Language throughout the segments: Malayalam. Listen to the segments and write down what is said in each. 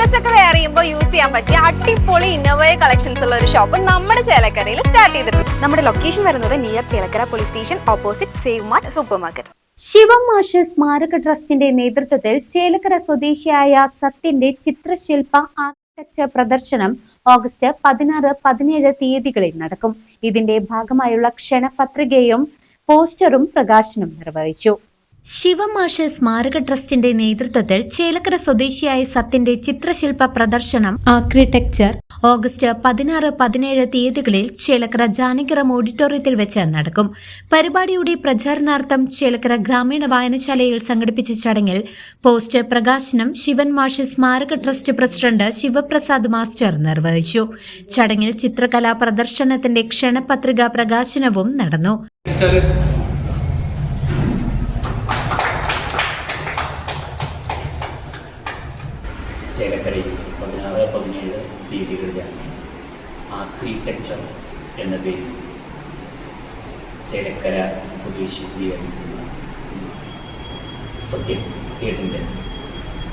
ഓഫീസ് ഒക്കെ വെയർ ചെയ്യുമ്പോൾ യൂസ് ചെയ്യാൻ പറ്റിയ അടിപൊളി ഇന്നോവയ കളക്ഷൻസ് ഉള്ള ഒരു ഷോപ്പ് നമ്മുടെ ചേലക്കരയിൽ സ്റ്റാർട്ട് ചെയ്തിട്ടുണ്ട്. നമ്മുടെ ലൊക്കേഷൻ വരുന്നത് near Chelakkara police station opposite save mart super market. Sivamash സ്മാരക ട്രസ്റ്റിന്റെ നേതൃത്വത്തിൽ ചേലക്കര സ്വദേശിയായ സത്യന്റെ ചിത്രശില്പ ആർക്കിടെക്ചർ പ്രദർശനം ഓഗസ്റ്റ് 16-17 തീയതികളിൽ നടക്കും. ഇതിന്റെ ഭാഗമായുള്ള ക്ഷണപത്രികയും പോസ്റ്ററും പ്രകാശനം നിർവഹിച്ചു. ശിവമാഷ് സ്മാരക ട്രസ്റ്റിന്റെ നേതൃത്വത്തിൽ ചേലക്കര സ്വദേശിയായ സത്യന്റെ ചിത്രശില്പ പ്രദർശനം ആർക്കിടെക്ചർ ഓഗസ്റ്റ് 16-17 തീയതികളിൽ ചേലക്കര ജാനകിറാം ഓഡിറ്റോറിയത്തിൽ വെച്ച് നടക്കും. പരിപാടിയുടെ പ്രചാരണാർത്ഥം ചേലക്കര ഗ്രാമീണ വായനശാലയിൽ സംഘടിപ്പിച്ച ചടങ്ങിൽ പോസ്റ്റർ പ്രകാശനം ശിവൻമാഷ് സ്മാരക ട്രസ്റ്റ് പ്രസിഡന്റ് ശിവപ്രസാദ് മാസ്റ്റർ നിർവഹിച്ചു. ചടങ്ങിൽ ചിത്രകലാ പ്രദർശനത്തിന്റെ ക്ഷണപത്രിക പ്രകാശനവും നടന്നു. ചേലക്കരയിൽ 16-17 തീയതികളിലാണ് ആർക്കിടെക്ചർ എന്ന പേരിൽ ചേലക്കര സ്വദേശിയായിരിക്കുന്ന സത്യത്തിൻ്റെ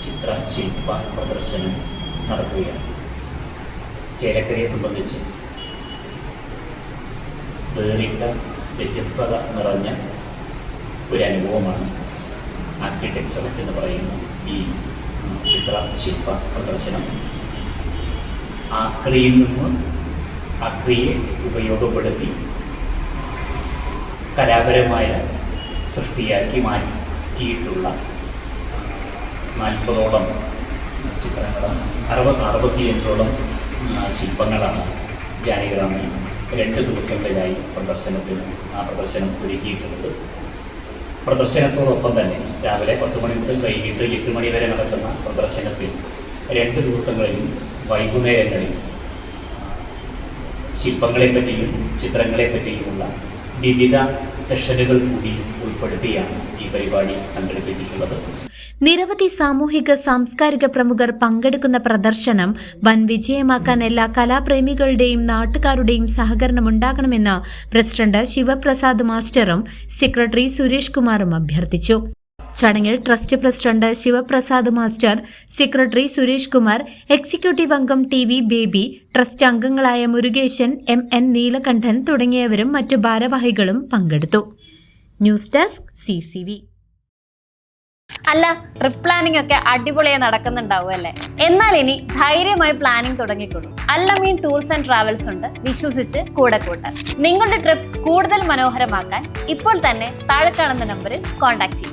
ചിത്രശില്പ പ്രദർശനം നടക്കുകയാണ്. ചേലക്കരയെ സംബന്ധിച്ച് വേറിട്ട വ്യത്യസ്തത നിറഞ്ഞ ഒരു അനുഭവമാണ് ആർക്കിടെക്ചർ എന്ന് പറയുന്ന ഈ ചിത്രശില്പ പ്രദർശനം. ആക്രിയിൽ നിന്ന് ആക്രിയെ ഉപയോഗപ്പെടുത്തി കലാപരമായ സൃഷ്ടിയാക്കി മാറ്റിയിട്ടുള്ള 40ഓളം ചിത്രങ്ങളാണ്, 65ഓളം ശില്പങ്ങളാണ് ജാനകിറാമിൽ 2 ദിവസങ്ങളിലായി പ്രദർശനം ഒരുക്കിയിട്ടുള്ളത്. പ്രദർശനത്തോടൊപ്പം തന്നെ രാവിലെ 10 മണി മുതൽ വൈകിട്ട് 8 മണി വരെ നടക്കുന്ന പ്രദർശനത്തിൽ 2 ദിവസങ്ങളിലും വൈകുന്നേരങ്ങളിൽ ശില്പങ്ങളെപ്പറ്റിയും ചിത്രങ്ങളെപ്പറ്റിയുമുള്ള വിവിധ സെഷനുകൾ കൂടി ഉൾപ്പെടുത്തിയാണ് ഈ പരിപാടി സംഘടിപ്പിച്ചിട്ടുള്ളത്. നിരവധി സാമൂഹിക സാംസ്കാരിക പ്രമുഖർ പങ്കെടുക്കുന്ന പ്രദർശനം വൻ വിജയമാക്കാൻ എല്ലാ കലാപ്രേമികളുടെയും നാട്ടുകാരുടെയും സഹകരണം ഉണ്ടാകണമെന്ന് പ്രസിഡന്റ് ശിവപ്രസാദ് മാസ്റ്ററും സെക്രട്ടറി സുരേഷ് കുമാറും അഭ്യർത്ഥിച്ചു. ചടങ്ങിൽ trust president Shivaprasad master, secretary Suresh Kumar, executive അംഗം TV ബേബി, ട്രസ്റ്റ് അംഗങ്ങളായ മുരുകേശൻ, MN നീലകണ്ഠൻ തുടങ്ങിയവരും മറ്റു ഭാരവാഹികളും പങ്കെടുത്തു. News desk CCV. അല്ല, ട്രിപ്പ് പ്ലാനിംഗ് ഒക്കെ അടിപൊളിയായി നടക്കുന്നുണ്ടാവും അല്ലേ? എന്നാൽ ഇനി ധൈര്യമായി പ്ലാനിംഗ് തുടങ്ങിക്കൊള്ളൂ. അല്ലമീൻ ടൂർസ് ആൻഡ് ട്രാവൽസ് ഉണ്ട്, വിശ്വസിച്ച് കൂടെ കൂട്ടാൻ. നിങ്ങളുടെ ട്രിപ്പ് കൂടുതൽ മനോഹരമാക്കാൻ ഇപ്പോൾ തന്നെ താഴെ കാണുന്ന നമ്പറിൽ കോൺടാക്ട് ചെയ്യും.